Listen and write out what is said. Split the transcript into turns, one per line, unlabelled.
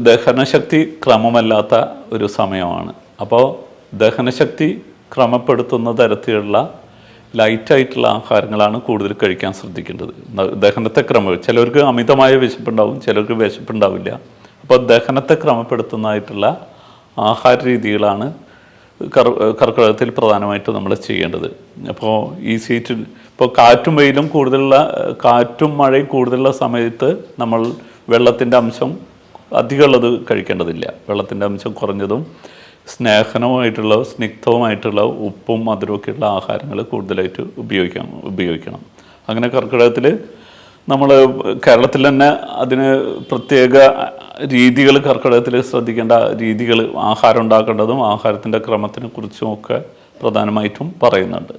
ദഹനശക്തി ക്രമമല്ലാത്ത ഒരു സമയമാണ്. അപ്പോൾ ദഹനശക്തി ക്രമപ്പെടുത്തുന്ന തരത്തിലുള്ള ലൈറ്റായിട്ടുള്ള ആഹാരങ്ങളാണ് കൂടുതൽ കഴിക്കാൻ ശ്രദ്ധിക്കേണ്ടത്. ദഹനത്തെ ചിലർക്ക് അമിതമായ വിശപ്പുണ്ടാവും, ചിലർക്ക് വിശപ്പുണ്ടാവില്ല. അപ്പോൾ ദഹനത്തെ ക്രമപ്പെടുത്തുന്നതായിട്ടുള്ള ആഹാര രീതികളാണ് കർക്കിടകത്തിൽ പ്രധാനമായിട്ടും നമ്മൾ ചെയ്യേണ്ടത്. അപ്പോൾ ഇപ്പോൾ കാറ്റും വെയിലും കൂടുതലുള്ള, കാറ്റും മഴയും കൂടുതലുള്ള സമയത്ത് നമ്മൾ വെള്ളത്തിൻ്റെ അംശം അധികമുള്ളത് കഴിക്കേണ്ടതില്ല. വെള്ളത്തിൻ്റെ അംശം കുറഞ്ഞതും സ്നിഗ്ധവുമായിട്ടുള്ള ഉപ്പും മധുരമൊക്കെയുള്ള ആഹാരങ്ങൾ കൂടുതലായിട്ട് ഉപയോഗിക്കണം. അങ്ങനെ കർക്കിടകത്തിൽ നമ്മൾ കേരളത്തിൽ തന്നെ അതിന് പ്രത്യേക രീതികൾ, കർക്കിടകത്തിൽ ശ്രദ്ധിക്കേണ്ട രീതികൾ, ആഹാരം ഉണ്ടാക്കേണ്ടതും ആഹാരത്തിൻ്റെ ക്രമത്തിനെ കുറിച്ചും ഒക്കെ പ്രധാനമായിട്ടും പറയുന്നുണ്ട്.